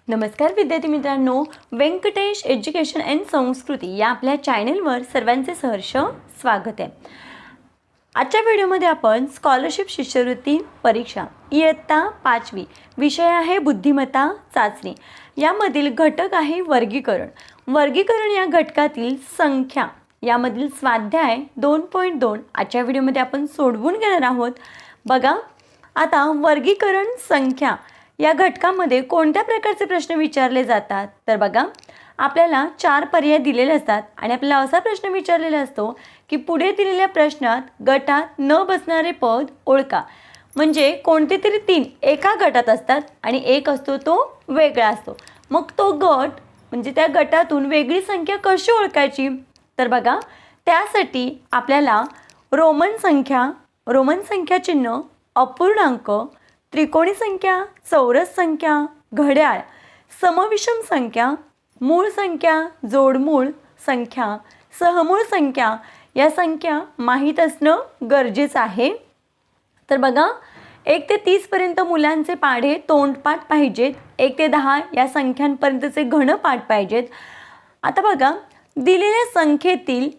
नमस्कार विद्यार्थी मित्रांनो, व्यंकटेश एज्युकेशन अँड संस्कृती या आपल्या चॅनलवर सर्वांचे सहर्ष स्वागत आहे। आजच्या व्हिडिओमध्ये आपण स्कॉलरशिप शिष्यवृत्ती परीक्षा इयत्ता 5वी विषय आहे बुद्धिमत्ता चाचणी। यामधील घटक आहे वर्गीकरण या घटकातील संख्या यामधील स्वाध्याय 2.2 आजच्या व्हिडिओमध्ये आपण सोडवून घेणार आहोत। बघा, आता वर्गीकरण संख्या या घटकामध्ये कोणत्या प्रकारचे प्रश्न विचारले जातात तर बघा, आपल्याला 4 पर्याय दिलेले असतात आणि आपल्याला असा प्रश्न विचारलेला असतो की पुढे दिलेल्या प्रश्नात गटात न बसणारे पद ओळखा। म्हणजे कोणते तरी 3 एका गटात असतात आणि एक असतो तो वेगळा असतो। मग तो गट म्हणजे त्या गटातून वेगळी संख्या कशी ओळखायची तर बघा, त्यासाठी आपल्याला रोमन संख्या चिन्ह, अपूर्णांक, त्रिकोणी संख्या, चौरस संख्या, घड्याळ, समविषम संख्या, मूळ संख्या, जोडमूळ संख्या, सहमूळ संख्या या संख्या माहीत असणं गरजेचं आहे। तर बघा, 1 ते 30 पर्यंत मुलांचे पाढे तोंडपाठ पाहिजेत। 1 ते 10 या संख्यांपर्यंतचे घनपाठ पाहिजेत। आता बघा, दिलेल्या संख्येतील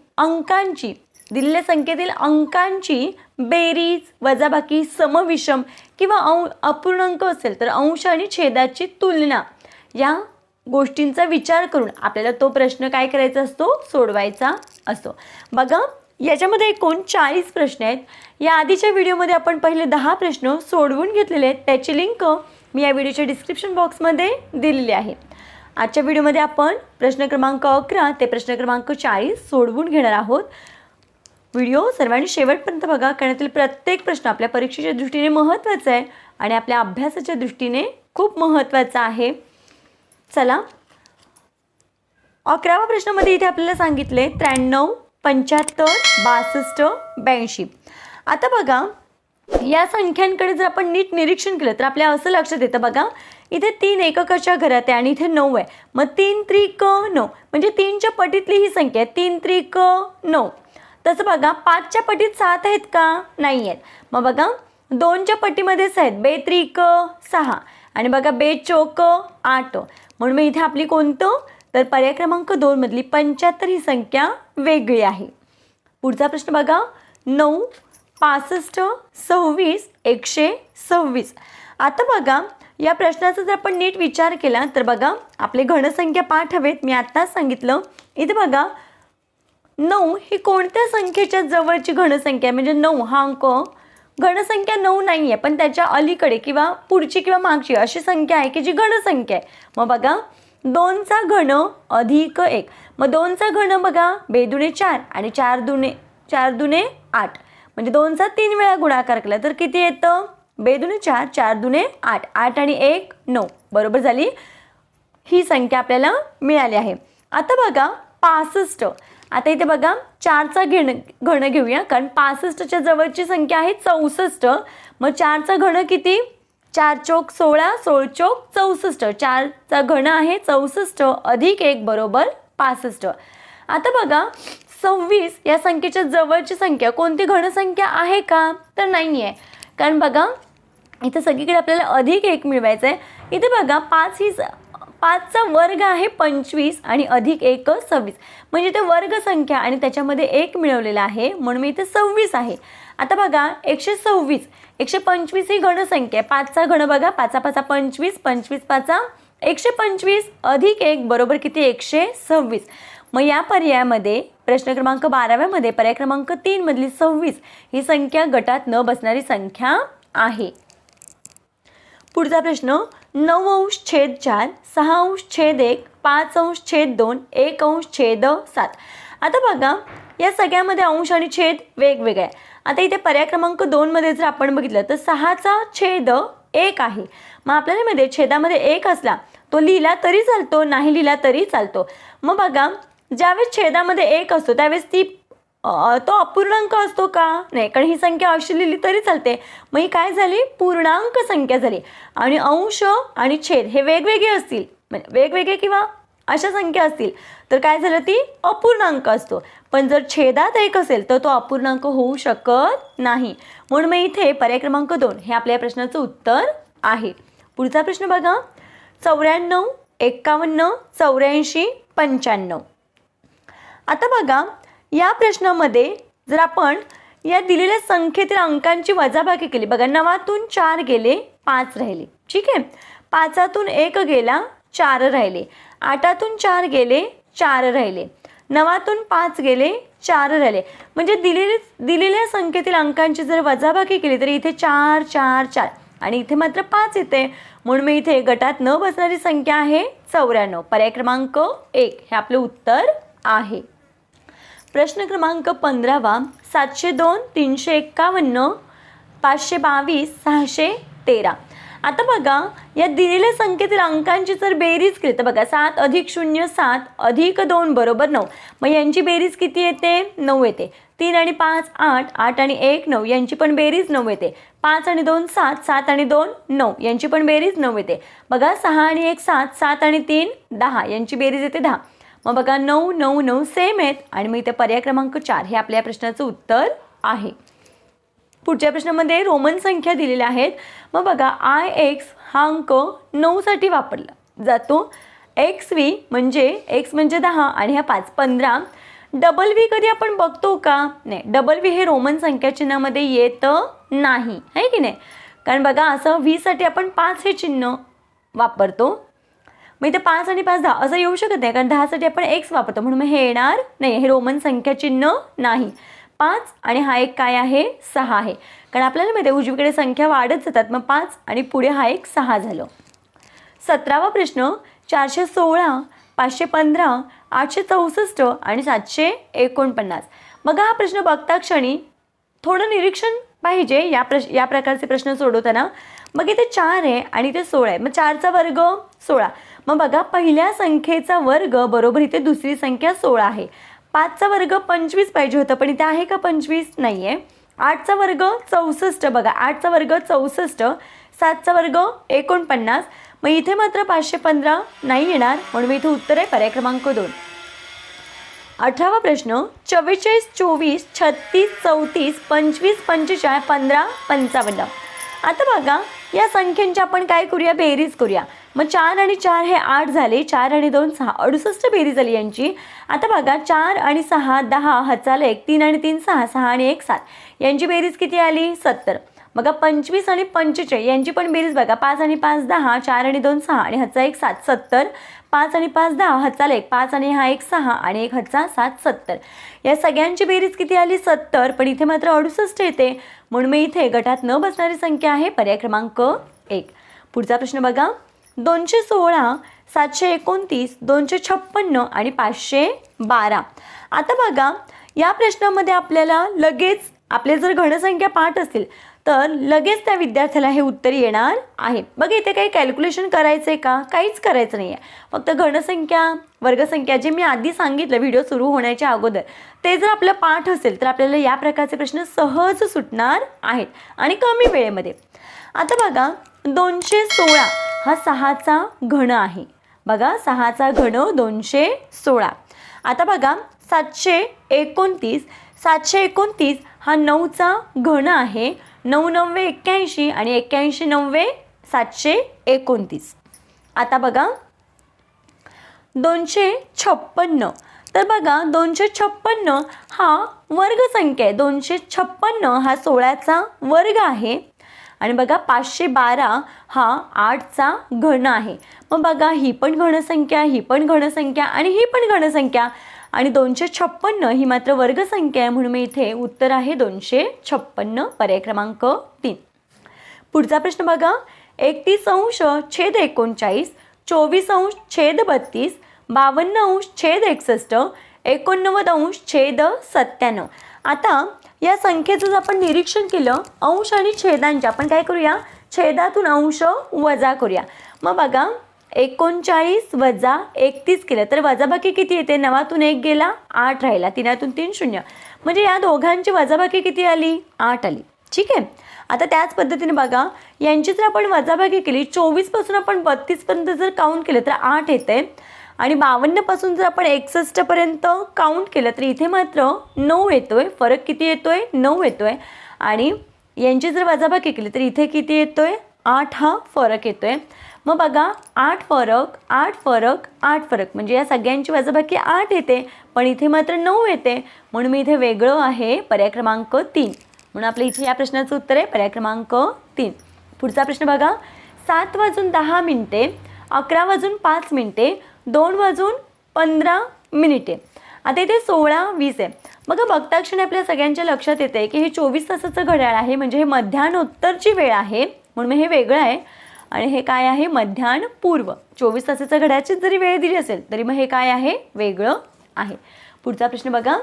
अंकांची बेरीज, वजाबाकी, समविषम किंवा अपूर्णांक असेल तर अंश आणि छेदाची तुलना या गोष्टींचा विचार करून आपल्याला तो प्रश्न काय करायचा असतो, सोडवायचा असतो। बघा, याच्यामध्ये एकूण 40 प्रश्न आहेत। या आधीच्या व्हिडिओमध्ये आपण पहिले 10 प्रश्न सोडवून घेतलेले आहेत। त्याची लिंक मी या व्हिडिओच्या डिस्क्रिप्शन बॉक्समध्ये दिलेली आहे। आजच्या व्हिडिओमध्ये आपण प्रश्न क्रमांक 11 ते प्रश्न क्रमांक 40 सोडवून घेणार आहोत। व्हिडिओ सर्वांनी शेवटपर्यंत बघा, कारण यातील प्रत्येक प्रश्न आपल्या परीक्षेच्या दृष्टीने महत्त्वाचा आहे आणि आपल्या अभ्यासाच्या दृष्टीने खूप महत्त्वाचा आहे। चला, 11व्या प्रश्नामध्ये इथे आपल्याला सांगितले 93, 75, 62, 82। आता बघा, या संख्यांकडे जर आपण नीट निरीक्षण केलं तर आपल्या असं लक्षात येतं, बघा इथे 3 एककाच्या घरात आहे आणि इथे 9 आहे। मग 3 त्रिक 9 म्हणजे 3च्या पटीतली ही संख्या आहे, 3 त्रिक 9। तसं बघा, 5च्या पटीत 7 आहेत का, नाही आहेत। मग बघा, 2च्या पटीमध्येच आहेत, 2 त्रिक 6 आणि बघा 2 चौक 8। म्हणून मग इथे आपली कोणतं तर पर्याय क्रमांक 2 मधली 75 ही संख्या वेगळी आहे। पुढचा प्रश्न बघा, 9, 65, 26, 126। आता बघा, या प्रश्नाचा जर आपण नीट विचार केला तर बघा, आपले घनसंख्या पाठ हवेत। मी आत्ताच सांगितलं, इथे बघा 9 ही कोणत्या संख्येच्या जवळची घनसंख्या आहे, म्हणजे 9 हा अंक घनसंख्या 9 नाही आहे, पण त्याच्या अलीकडे किंवा पुढची किंवा मागची अशी संख्या आहे की जी घनसंख्या आहे। मग बघा, 2चा घन अधिक 1, मग 2चा घन बघा 2 दुणे 4 आणि 4 दुणे 8, म्हणजे 2चा 3 वेळा गुणाकार केला तर किती येतं, 2 दुणे 4, 4 दुणे 8, 8 आणि 1 9, बरोबर झाली ही संख्या आपल्याला मिळाली आहे। आता बघा 65, आता इथे बघा 4चा घन घेऊया, कारण 65च्या जवळची संख्या आहे 64। मग 4चा घन किती, 4 चौक 16, 16 चौक 64, 4चा घन आहे 64 अधिक 1 बरोबर 65। आता बघा, 26 या संख्येच्या जवळची संख्या कोणती घनसंख्या आहे का तर नाही आहे, कारण बघा इथे सगळीकडे आपल्याला अधिक 1 मिळवायचं आहे। इथे बघा 5चा वर्ग आहे 25 आणि अधिक 1 26, म्हणजे ते वर्ग संख्या आणि त्याच्यामध्ये 1 मिळवलेला आहे, म्हणून मी इथे 26 आहे। आता बघा 126, 125 ही घनसंख्या आहे। 5चा घन बघा, 5 5 25, 25 5 125 अधिक 1 बरोबर किती, 126। मग या पर्यायामध्ये प्रश्न क्रमांक 12व्यामध्ये पर्याय क्रमांक 3 मधली 26 ही संख्या गटात न बसणारी संख्या आहे। पुढचा प्रश्न, 9अंश/4, 6अंश/1, 5अंश/2, 1अंश/7। आता बघा, या सगळ्यामध्ये अंश आणि छेद वेगवेगळे आहे। आता इथे पर्याय क्रमांक 2 मध्ये जर आपण बघितलं तर 6चा छेद 1 आहे। मग आपल्याला मध्ये छेदामध्ये 1 असला तो लिहिला तरी चालतो, नाही लिहिला तरी चालतो। मग बघा, ज्यावेळेस छेदामध्ये 1 असतो त्यावेळेस तो अपूर्णांक असतो का, नाही, कारण ही संख्या अशी लिहिली तरी चालते। मग ही काय झाली, पूर्णांक संख्या झाली। आणि अंश आणि छेद हे वेगवेगळे असतील, म्हणजे वेगवेगळे किंवा अशा संख्या असतील तर काय झालं, ती अपूर्णांक असतो। पण जर छेदात 1 असेल तर तो अपूर्णांक होऊ शकत नाही, म्हणून मग इथे पर्याय क्रमांक 2 हे आपल्या प्रश्नाचं उत्तर आहे। पुढचा प्रश्न बघा, 94, 51, 84, 95. आता बघा या प्रश्नामध्ये जर आपण या दिलेल्या संख्येतील अंकांची वजाबाकी केली, बघा 9तून 4 गेले 5 राहिले, ठीक आहे. 5तून 1 गेला 4 राहिले. 8तून 4 गेले 4 राहिले. 9तून 5 गेले 4 राहिले. म्हणजे दिलेल्या संख्येतील अंकांची जर वजाबाकी केली तर इथे 4 4 4 आणि इथे मात्र 5 येते. म्हणून मी इथे गटात न बसणारी संख्या आहे 94. पर्याय क्रमांक 1 हे आपलं उत्तर आहे. प्रश्न क्रमांक 15 702, 351, 522, 613. आता बघा या दिलेल्या संख्येतील अंकांची जर बेरीज केली तर बघा 7 + 0 7 + 2 बरोबर 9. मग यांची बेरीज किती येते? 9 येते. 3 आणि 5 8, 8 आणि 1 9, यांची पण बेरीज 9 येते. 5 आणि 2 7, 7 आणि 2 9, यांची पण बेरीज 9 येते. बघा 6 आणि 1 7, 7 आणि 3 10, यांची बेरीज येते 10. मग बघा 9 9 9 सेम आहेत आणि मग इथे पर्याय क्रमांक 4 हे आपल्या प्रश्नाचं उत्तर आहे. पुढच्या प्रश्नामध्ये रोमन संख्या दिलेल्या आहेत. मग बघा IX हा अंक 9 साठी वापरला जातो. XV म्हणजे X म्हणजे 10 आणि हा 5 15. डबल व्ही कधी आपण बघतो का? नाही, डबल व्ही हे रोमन संख्या चिन्हामध्ये येत नाही, आहे की नाही. कारण बघा असं व्ही साठी आपण 5 हे चिन्ह वापरतो. मग इथे 5 आणि 5 10 असं येऊ शकत नाही, कारण 10 साठी आपण X वापरतो, म्हणून मग हे येणार नाही, हे रोमन संख्या चिन्ह नाही. 5 आणि हा एक काय आहे? 6 आहे. कारण आपल्याला माहिती आहे उजवीकडे संख्या वाढत जातात, मग 5 आणि पुढे हा एक 6 झालं. 17वा प्रश्न 416, 515, 864 आणि 749. मग हा प्रश्न बघता क्षणी थोडं निरीक्षण पाहिजे या प्रकारचे प्रश्न सोडवताना. मग इथे 4 आहे आणि इथे 16 आहे. मग 4चा वर्ग 16. मग बघा पहिल्या संख्येचा वर्ग बरोबर इथे दुसरी संख्या 16 आहे. 5चा वर्ग 25 पाहिजे होतं, पण इथे आहे का 25? नाही आहे. 8चा वर्ग 64, बघा 8चा वर्ग 64. 7चा वर्ग 49. मग इथे मात्र 515 नाही येणार, म्हणून इथे उत्तर आहे पर्याय क्रमांक 2. 18वा प्रश्न 44, 24, 36, 34, 25, 45, 15, 55. आता बघा या संख्यांची आपण काय करूया? बेरीज करूया. मग 4 आणि 4 हे 8 झाले. 4 आणि 2 6, 68 बेरीज झाली यांची. आता बघा 4 आणि 6 10, हाचाला 1, 3 आणि 3 6, 6 आणि 1 7, यांची बेरीज किती आली? 70. बघा 25 आणि 45 यांची पण बेरीज बघा. 5 आणि 5 10, 4 आणि 2 6 आणि हाचा 1 7, 70. 5 आणि 5 10, हाचाला 1, 5 आणि हा 1 6 आणि 1 हाचा 7, 70. या सगळ्यांची बेरीज किती आली? 70. पण इथे मात्र 68 येते, म्हणून मी इथे गटात न बसणारी संख्या आहे पर्याय क्रमांक 1. पुढचा प्रश्न बघा 216, 729, 256 आणि 512. आता बघा या प्रश्नामध्ये आपल्याला लगेच आपले जर घनसंख्या पाठ असतील तर लगेच त्या विद्यार्थ्याला हे उत्तर येणार आहे. बघा इथे काही कॅल्क्युलेशन करायचं आहे का? काहीच करायचं नाही आहे. फक्त घनसंख्या वर्गसंख्या जे मी आधी सांगितलं व्हिडिओ सुरू होण्याच्या अगोदर, ते जर आपलं पाठ असेल तर आपल्याला या प्रकारचे प्रश्न सहज सुटणार आहेत आणि कमी वेळेमध्ये. आता बघा 216 हा 6चा घन आहे. बघा 6चा घन 216. आता बघा 729, 729 हा 9चा घन आहे. 9 9 81 आणि 81 9 729. आता बघा 256. तर बघा 256 हा वर्गसंख्या आहे. 256 हा 16चा वर्ग आहे. आणि बघा 512 हा 8चा घन आहे. मग बघा ही पण घनसंख्या, ही पण घनसंख्या आणि ही पण घनसंख्या आणि 256 ही मात्र वर्गसंख्या आहे, म्हणून मी इथे उत्तर आहे 256 पर्याय क्रमांक 3. पुढचा प्रश्न बघा 31°/39, 24°/32, 52°/61, 89°/97. आता या संख्येचं जर आपण निरीक्षण केलं अंश आणि छेदांच्या, आपण काय करूया? छेदातून अंश वजा करूया. मग बघा 39 वजा 31 केलं तर वजाबाकी किती येते? 9तून 1 गेला 8 राहिला, 3तून 3 0, म्हणजे या दोघांची वजाबाकी किती आली? 8 आली. ठीक आहे. आता त्याच पद्धतीने बघा यांची जर आपण वजाबाकी केली 24 पासून आपण 32 पर्यंत जर काउंट केलं तर 8 येते आणि 52 पासून जर आपण 61 पर्यंत काउंट केलं तर इथे मात्र 9 येतोय. फरक किती येतोय? 9 येतोय. आणि यांची जर वजाबाकी केली तर इथे किती येतोय? 8 हा फरक येतोय. मग बघा 8 फरक 8 फरक 8 फरक म्हणजे या सगळ्यांची वजाबाकी 8 येते, पण इथे मात्र 9 येते, म्हणून मी इथे वेगळं आहे पर्याय क्रमांक 3. म्हणून आपल्या इथे या प्रश्नाचं उत्तर आहे पर्याय क्रमांक 3. पुढचा प्रश्न बघा. 7 वाजून 10 मिनिटे, 11 वाजून 5 मिनिटे, 2 वाजून 15 मिनिटे. आता इथे 16, 20 आहे. बघा बघता क्षणी आपल्या सगळ्यांच्या लक्षात येते की हे 24 तासाचं घड्याळ आहे, म्हणजे हे मध्यान्होत्तरची वेळ आहे, म्हणून हे वेगळं आहे. आणि हे काय आहे, मध्यान्ह पूर्व. 24 तासाच्या घड्याळाची जरी वेळ दिली असेल तरी मग हे काय आहे, वेगळं आहे. पुढचा प्रश्न बघा.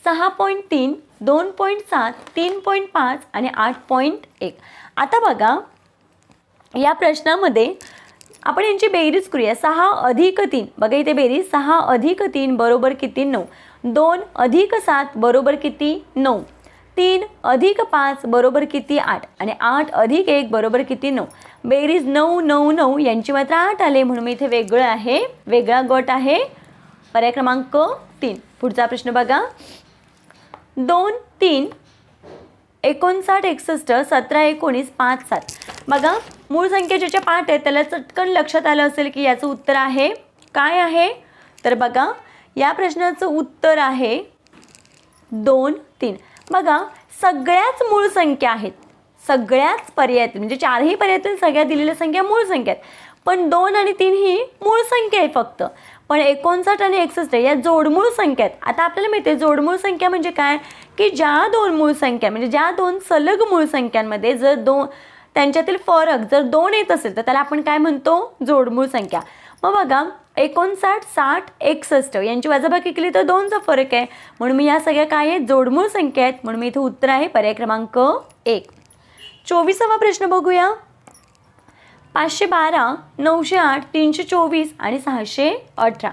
6.3, 2.7, 3.5 आणि 8.1. आता बघा या प्रश्नामध्ये आपण यांची बेरीज करूया. 6 अधिक 3, बघा इथे बेरीज 6 अधिक 3 बरोबर किती 9, 2 अधिक 7 बरोबर किती 9, 3 अधिक 5 बरोबर किती 8 आणि 8 अधिक 1 बरोबर किती 9. बेरीज 9 9 9 यांची मात्र 8 आले, म्हणून मी इथे वेगळं आहे, वेगळा गट आहे पर्याय क्रमांक 3. पुढचा प्रश्न बघा. 2, 3, 59, 61, 17, 19, 5, 7. बघा मूळ संख्या ज्याच्या 5 आहेत त्याला चटकन लक्षात आलं असेल की याचं उत्तर आहे काय आहे. तर बघा या प्रश्नाचं उत्तर आहे 2, 3. बघा सगळ्याच मूळ संख्या आहेत, सगळ्याच पर्यायातील म्हणजे 4ही पर्यायातील सगळ्या दिलेल्या संख्या मूळ संख्या आहेत, पण 2 आणि 3 ही मूळ संख्या आहे फक्त. पण 59 आणि 61 या जोडमूळ संख्या आहेत. आता आपल्याला माहिती आहे जोडमूळ संख्या म्हणजे काय, की ज्या 2 मूळ संख्या म्हणजे ज्या 2 सलग मूळ संख्यांमध्ये जर त्यांच्यातील फरक जर 2 येत असेल तर त्याला आपण काय म्हणतो, जोडमूळ संख्या. मग बघा 59, 60, 61 यांची वजाबाकी केली तर 2चा फरक आहे, म्हणून मी या सगळ्या काय आहेत, जोडमूळ संख्या आहेत, म्हणून मी इथे उत्तर आहे पर्याय क्रमांक 1. 24वा प्रश्न बघूया. 512, 908, 324 आणि 618.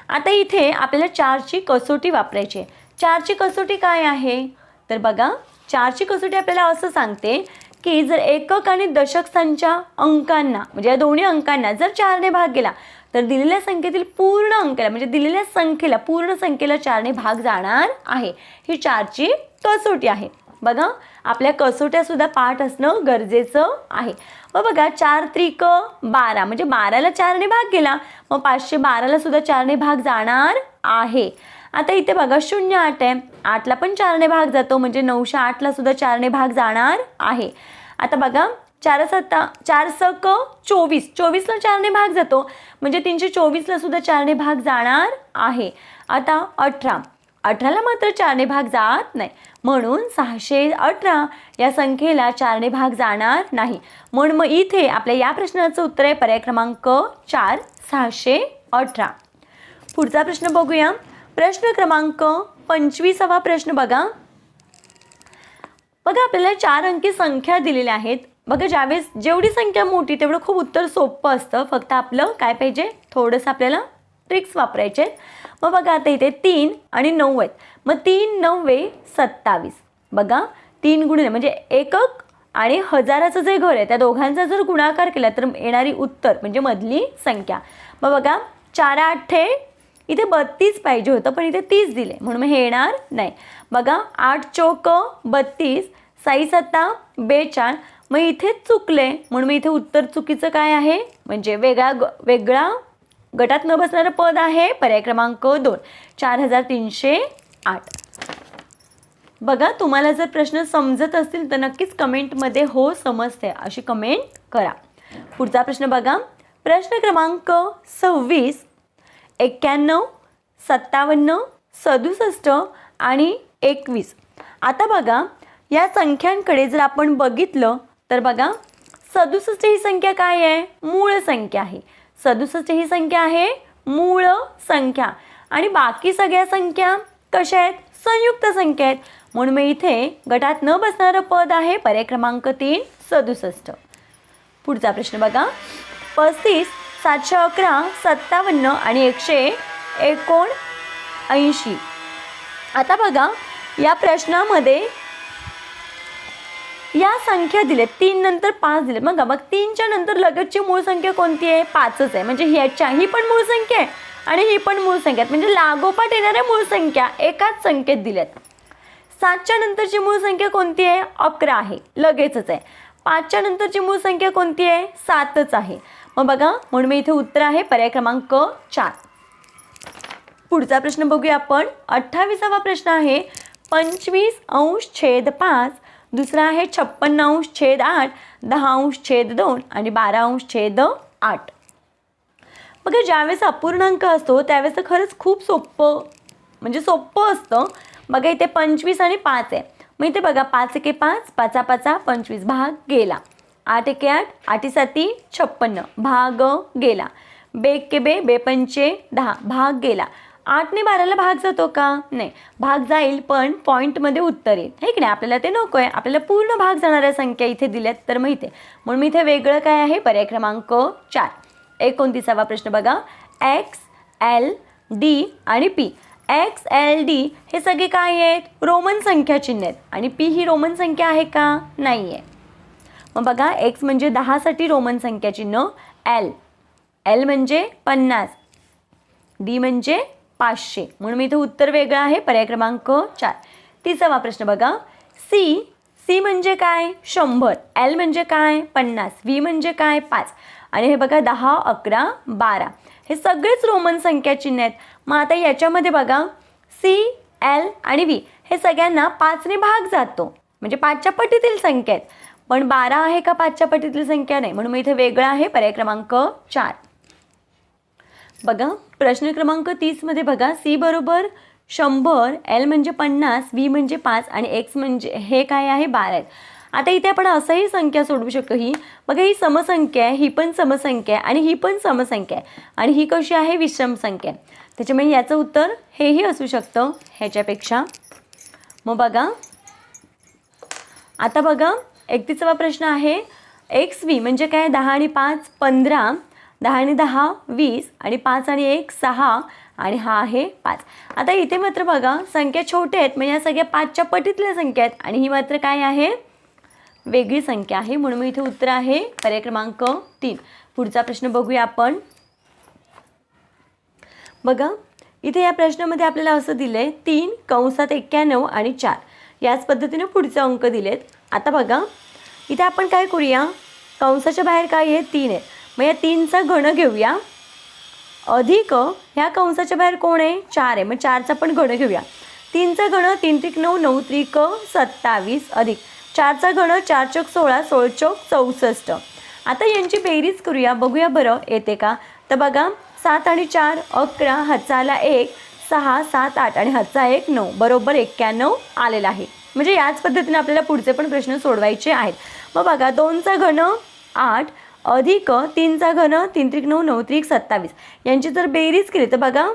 आता इथे आपल्याला 4ची कसोटी वापरायची आहे. 4ची कसोटी काय आहे, तर बघा 4ची कसोटी आपल्याला असं सांगते की जर एकक आणि दशक स्थानच्या अंकांना म्हणजे या दोन्ही अंकांना जर 4ने भाग गेला तर दिलेल्या संख्येतील पूर्ण अंकाला म्हणजे दिलेल्या संख्येला पूर्ण संख्येला 4ने भाग जाणार आहे. ही 4ची कसोटी आहे. बघा आपल्या कसोट्या सुद्धा पाठ असणं गरजेचं आहे. मग बघा 4 त्रिक 12 म्हणजे 12ला 4ने भाग गेला, मग 512ला सुद्धा 4ने भाग जाणार आहे. आता इथे बघा 08 आहे, 8ला पण 4ने भाग जातो म्हणजे 908ला सुद्धा 4ने भाग जाणार आहे. आता बघा 4 सक 24, 24ला 4ने भाग जातो म्हणजे 324ला सुद्धा 4ने भाग जाणार आहे. आता 18, 18ला मात्र 4ने भाग जात नाही, म्हणून 618 या संख्येला 4ने भाग जाणार नाही. म्हणून मग इथे आपल्या या प्रश्नाचं उत्तर आहे पर्याय क्रमांक 4, 618. पुढचा प्रश्न बघूया. प्रश्न क्रमांक 25वा प्रश्न बघा. बघा आपल्याला 4 अंकी संख्या दिलेल्या आहेत. बघा ज्यावेळेस जेवढी संख्या मोठी तेवढं खूप उत्तर सोपं असतं, फक्त आपलं काय पाहिजे, थोडंसं आपल्याला ट्रिक्स वापरायचे आहेत. मग बघा आता इथे 3 आणि 9 आहेत, मग 3 9 27. बघा 3 गुणिले म्हणजे एकक आणि हजाराचं जे घर आहे त्या दोघांचा जर गुणाकार केला तर येणारी उत्तर म्हणजे मधली संख्या. मग बघा 4 8 इथे 32 पाहिजे होतं पण इथे 30 दिले म्हणून हे येणार नाही. बघा 8 चौक 32, 6 7 42, मग इथेच चुकले म्हणून मी इथे उत्तर चुकीचं काय आहे म्हणजे वेगळा गटात न बसणारं पद आहे पर्याय क्रमांक 2, 4308. बघा तुम्हाला जर प्रश्न समजत असतील तर नक्कीच कमेंटमध्ये हो समजते अशी कमेंट करा. पुढचा प्रश्न बघा. प्रश्न क्रमांक 26, 91, 57, 67 आणि 21. आता बघा या संख्यांकडे जर आपण बघितलं तर बघा 67 ही संख्या काय आहे, मूळ संख्या आहे. 67 ही संख्या आहे मूळ संख्या आणि बाकी सगळ्या संख्या कशा आहेत, संयुक्त संख्या आहेत, म्हणून मी इथे गटात न बसणारं पद आहे पर्याय क्रमांक 3, 67. पुढचा प्रश्न बघा. 35, 711, 57 आणि 179. आता बघा या प्रश्नामध्ये या संख्या दिल्यात, 3 नंतर 5 दिले. मग 3च्या नंतर लगतची मूळ संख्या कोणती आहे, 5च आहे, म्हणजे ही पण मूळ संख्या आहे आणि ही पण मूळ संख्या आहे, म्हणजे लागोपाठ येणाऱ्या मूळ संख्या एकाच संख्येत दिल्यात. 7च्या नंतरची मूळ संख्या कोणती आहे, 11 आहे, लगेचच आहे. 5च्या नंतरची मूळ संख्या कोणती आहे? 7च आहे. मग बघा, म्हणून मी इथे उत्तर आहे पर्याय क्रमांक 4. पुढचा प्रश्न बघूया आपण. 28वा प्रश्न आहे 25°/5. दुसरा आहे 56°/8, 10°/2 आणि 12°/8. बघा, ज्यावेळेस अपूर्णांक असतो त्यावेळेस तर खरंच खूप सोपं असतं. बघा, इथे 25 आणि 5 आहे. मग इथे बघा, 5 एके 5, 5 5 25, भाग गेला. 8 एके 8, 8 7 56, भाग गेला. 2 एके 2, 2 पंचे 10, भाग गेला. 8 ने 12ला भाग जातो का? नाही, भाग जाईल पण पॉईंटमध्ये उत्तर येईल, है की नाही. आपल्याला ते नको आहे, आपल्याला पूर्ण भाग जाणाऱ्या संख्या इथे दिल्यात, तर मग इथे म्हणून मी इथे वेगळं काय आहे? पर्याय क्रमांक 4. 29वा प्रश्न बघा. X, L, D आणि P. X, L, D हे सगळे काय आहेत? रोमन संख्या चिन्ह आहेत. आणि P ही रोमन संख्या आहे का? नाही आहे. मग बघा, X म्हणजे 10साठी रोमन संख्या चिन्ह L म्हणजे 50, D म्हणजे 500, म्हणून मी इथे उत्तर वेगळं आहे पर्याय क्रमांक 4. 30वा प्रश्न बघा. C म्हणजे काय? 100, L म्हणजे काय? 50, V म्हणजे काय? 5 आणि हे बघा 10, 11, 12 हे सगळेच रोमन संख्या चिन्ह आहेत. मग आता याच्यामध्ये बघा, C, L आणि V हे सगळ्यांना 5ने भाग जातो, म्हणजे 5च्या पटीतील संख्या आहेत. पण 12 आहे का 5च्या पटीतील संख्या? नाही, म्हणून मी इथे वेगळं आहे पर्याय क्रमांक 4. बघा, प्रश्न क्रमांक 30 मध्ये बघा, C बरोबर 100, L म्हणजे 50, V म्हणजे 5 आणि X म्हणजे हे काय आहे? 12 आहेत. आता इथे आपण असंही संख्या सोडवू शकतो. ही बघा, ही समसंख्या आहे, ही पण समसंख्या आहे आणि ही पण समसंख्या आहे आणि ही कशी आहे? विषम संख्या आहे. त्याच्यामुळे याचं उत्तर हेही असू शकतं ह्याच्यापेक्षा. मग बघा, आता बघा 31वा प्रश्न आहे. XV म्हणजे काय? 10 आणि 5 15, 10 आणि 10 20 आणि 5 आणि 1 6 आणि हा आहे 5. आता इथे मात्र बघा, संख्या छोट्या आहेत, म्हणजे या सगळ्या 5च्या पटीतल्या संख्या आहेत आणि ही मात्र काय आहे? वेगळी संख्या आहे, म्हणून मी इथे उत्तर आहे पर्याय क्रमांक 3. पुढचा प्रश्न बघूया आपण. बघा, इथे या प्रश्नामध्ये आपल्याला असं दिलंय 3 कंसात 91 आणि 4 याच पद्धतीने पुढचे अंक दिलेत. आता बघा, इथे आपण काय करूया? कंसाच्या बाहेर काय आहे? 3 आहे. मग या 3चा घन घेऊया अधिक ह्या कंसाच्या बाहेर कोण आहे? 4 आहे. मग 4चा पण घन घेऊया. 3चा घन 3 त्रिक 9, 9 त्रिक 27 अधिक 4चा घन 4 चौक 16, 16 चौक 64. आता यांची बेरीज करूया, बघूया बरं येते का. तर बघा, 7 आणि 4 11, हातचा आला 1, 6 7 8 आणि हातचा 1 9, बरोबर 91 आलेला आहे. म्हणजे याच पद्धतीने आपल्याला पुढचे पण प्रश्न सोडवायचे आहेत. मग बघा, 2चा घन 8 अधिक 3चा घन 3 त्रिक 9, 9 त्रिक 27 यांची जर बेरीज केली तर बघा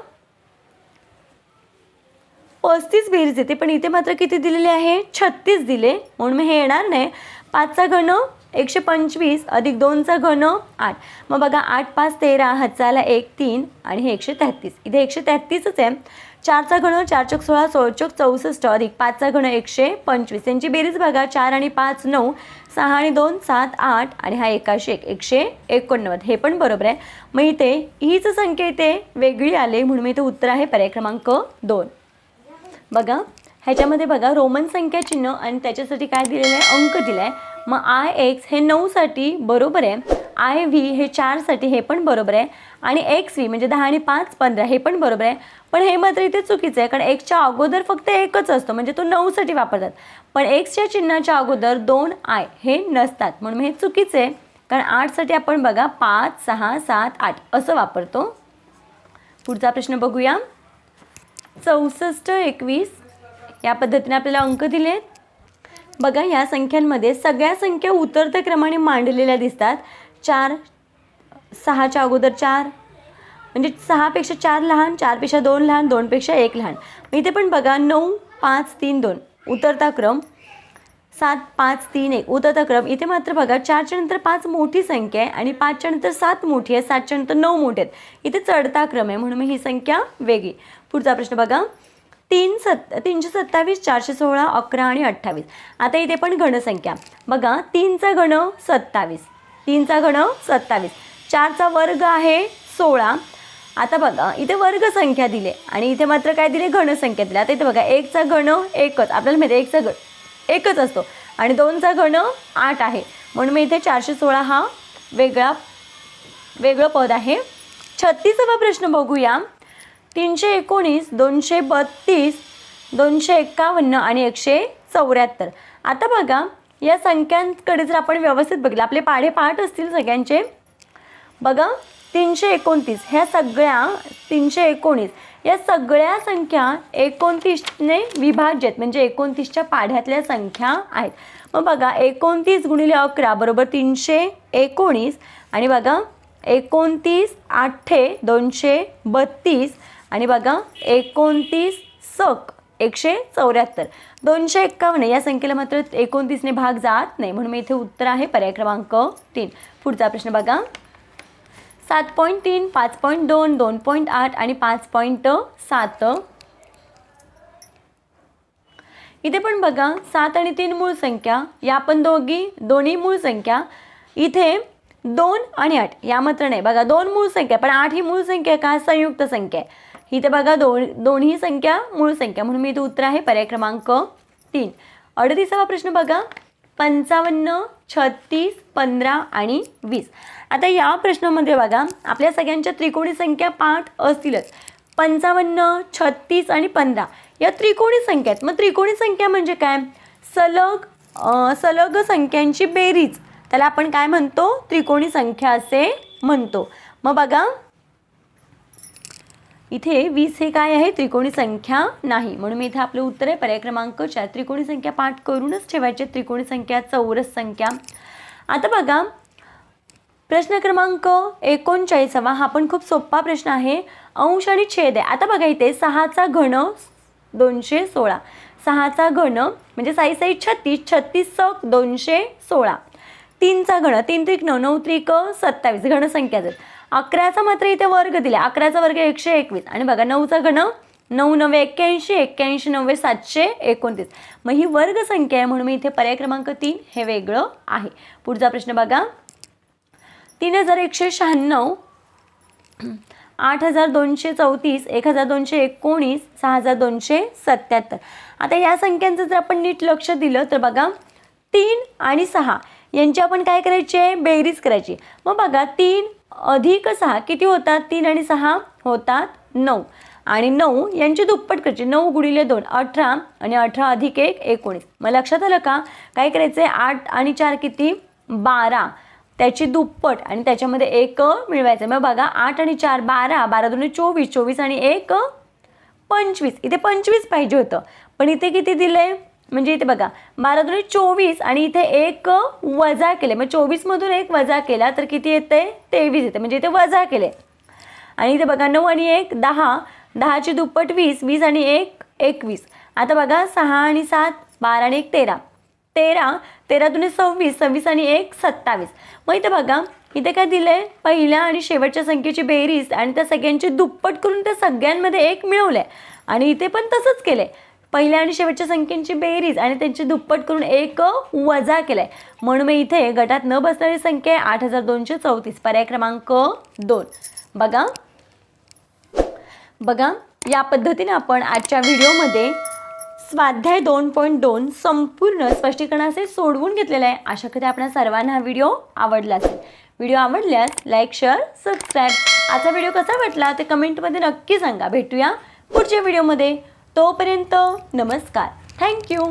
35 बेरीज येते. पण इथे मात्र किती दिलेले आहे? 36 दिले, म्हणून मी हे येणार नाही. 5चा घन 125 अधिक 2चा घन 8. मग बघा, 8 5 13, हातचा आला 1 3 आणि हे 133. इथे 133च आहे. 4चा घन 4 चौक 16, 16 चौक 64 अधिक 5चा घन 125. यांची बेरीज बघा, 4 आणि 5 9, 6 आणि 2 7 8 आणि हा 1 189. हे पण बरोबर आहे. मग इथे हीच संख्या इथे वेगळी आली, म्हणून मी इथे उत्तर आहे पर्याय क्रमांक 2. बघा, ह्याच्यामध्ये बघा रोमन संख्या चिन्ह आणि त्याच्यासाठी काय दिलेलं आहे? अंक दिला आहे. मग IX हे 9साठी बरोबर आहे, IV हे 4साठी हे पण बरोबर आहे आणि XV म्हणजे 10 आणि 5 15 हे पण बरोबर आहे. पण हे मात्र इथे चुकीचं आहे, कारण Xच्या अगोदर फक्त एकच असतो, म्हणजे तो 9साठी वापरतात. पण Xच्या चिन्हाच्या अगोदर 2I हे नसतात, म्हणून हे चुकीचं आहे. कारण 8साठी आपण बघा 5 6 7 8 असं वापरतो. पुढचा प्रश्न बघूया. 64 21 या पद्धतीने आपल्याला अंक दिलेत. बघा, या संख्यांमध्ये सगळ्या संख्या उतरत्या क्रमाने मांडलेल्या दिसतात. 4 6च्या अगोदर 4 म्हणजे 6पेक्षा 4 लहान, 4पेक्षा 2 लहान, 2पेक्षा 1 लहान. इथे पण बघा 9 5 3 2 उतरता क्रम, 7 5 3 1 उतरता क्रम. इथे मात्र बघा 4च्या नंतर 5 मोठी संख्या आहे आणि 5च्या नंतर 7 मोठी आहे, 7च्या नंतर 9 मोठे आहेत. इथे चढता क्रम आहे, म्हणून ही संख्या वेगळी. पुढचा प्रश्न बघा. 327 416 11 आणि 28. आता इथे पण घनसंख्या बघा, 3चा घन 27, 3चा घन 27, 4चा वर्ग आहे 16. आता बघा, इथे वर्ग संख्या दिली आणि इथे मात्र काय दिले? घनसंख्या दिली. आता इथे बघा 1चा घन 1च, आपल्याला माहिती आहे 1चा घन 1च असतो आणि 2चा घन 8 आहे, म्हणून मी इथे 416 हा वेगळं पद आहे. 36वा प्रश्न बघूया. 319, 232, 251 आणि 174. आता बघा या संख्यांकडे जर आपण व्यवस्थित बघितलं, आपले पाढे पाठ असतील सगळ्यांचे. बघा 329 ह्या सगळ्या 319 या सगळ्या संख्या 29ने विभाज्य आहेत, म्हणजे 29च्या पाढ्यातल्या संख्या आहेत. मग बघा 29 गुणिले 11 बरोबर 319 आणि बघा 29 8 232 आणि बघा 29 सक 174. 251 या संख्येला मात्र 29ने भाग जात नाही, म्हणून मी इथे उत्तर आहे पर्याय क्रमांक 3. पुढचा प्रश्न बघा. 7.3, 5.2, 2.8 आणि 5.7. इथे पण बघा 7 आणि 3 मूळ संख्या, या पण दोन्ही मूळ संख्या. इथे 2 आणि 8 या मात्र नाही. बघा 2 मूळ संख्या, पण 8 ही मूळ संख्या का संयुक्त संख्या आहे. इथे बघा दोन्ही संख्या मूळ संख्या, म्हणून मी इथे उत्तर आहे पर्याय क्रमांक 3. 38वा प्रश्न बघा. 55, 36, 15 आणि 20. आता या प्रश्नामध्ये बघा आपल्या सगळ्यांच्या त्रिकोणी संख्या पाठ असतीलच. 55, 36 आणि 15 या त्रिकोणी संख्या आहेत. मग त्रिकोणी संख्या म्हणजे काय? सलग संख्यांची बेरीज, त्याला आपण काय म्हणतो? त्रिकोणी संख्या असे म्हणतो. मग बघा इथे 20 हे काय आहे? त्रिकोणी संख्या नाही, म्हणून मी इथे आपलं उत्तर आहे पर्याय क्रमांक 4. त्रिकोणी संख्या पाठ करूनच ठेवायचे. त्रिकोणी संख्या, चौरस संख्या. आता बघा प्रश्न क्रमांक 39वा हा पण खूप सोपा प्रश्न आहे. अंश आणि छेद आहे. आता बघा इथे 6चा घन 216, 6चा घन म्हणजे 6 6 36, 36 सक 216. 3चा घन 3 त्रिक 9, 9 त्रिक 27 घनसंख्या आहेत. 11चा मात्र इथे वर्ग दिला, 11चा वर्ग 121 आणि बघा 9चा घन 9 9 81, 81 9 729. मग ही वर्ग संख्या आहे, म्हणून मी इथे पर्याय क्रमांक 3 हे वेगळं आहे. पुढचा प्रश्न बघा. 3196, 8234, 1219, 6277. आता या संख्यांचं जर आपण नीट लक्ष दिलं तर बघा 3 आणि 6 यांची आपण काय करायचे? बेरीज करायची. मग बघा 3 अधिक 6 किती होतात? 3 आणि 6 होतात 9 आणि 9 यांची दुप्पट करायची. 9 गुणिले 2 18 आणि 18 अधिक 1 19. मग लक्षात आलं का? काय करायचं? 8 आणि 4 किती? 12, त्याची दुप्पट आणि त्याच्यामध्ये 1 मिळवायचं. मग बघा 8 आणि 4 12, 12 दुणे 24, 24 आणि 1 25. इथे 25 पाहिजे होतं, पण इथे किती दिले? म्हणजे इथे बघा 12 दुणे 24 आणि इथे 1 वजा केले. मग 24 मधून 1 वजा केला तर किती येते? 23 येते, म्हणजे इथे वजा केले. आणि इथे बघा 9 आणि 1 10, 10ची दुप्पट 20, 20 आणि 1 21. आता बघा 6 आणि 7 12 आणि 1 13, 13, 13 दुणे 26, 26 आणि 1 27. मग इथे बघा इथे काय दिलंय? पहिल्या आणि शेवटच्या संख्येची बेरीज आणि त्या सगळ्यांची दुप्पट करून त्या सगळ्यांमध्ये 1 मिळवलंय. आणि इथे पण तसंच केलंय. पहिल्या आणि शेवटच्या संख्येची बेरीज आणि त्यांची दुप्पट करून 1 वजा केलाय, म्हणून मी इथे गटात न बसणारी संख्या आहे 8234. पर्याय क्रमांक 2. बघा या पद्धतीने आपण आजच्या व्हिडिओमध्ये स्वाध्याय 2.2 संपूर्ण स्पष्टीकरणाचे सोडवून घेतलेला आहे. आशा करते आपल्या सर्वांना हा व्हिडिओ आवडला असेल. व्हिडिओ आवडल्यास लाईक, शेअर, सबस्क्राईब. आजचा व्हिडिओ कसा वाटला ते कमेंटमध्ये नक्की सांगा. भेटूया पुढच्या व्हिडिओमध्ये. तोपर्यंत नमस्कार. थँक्यू.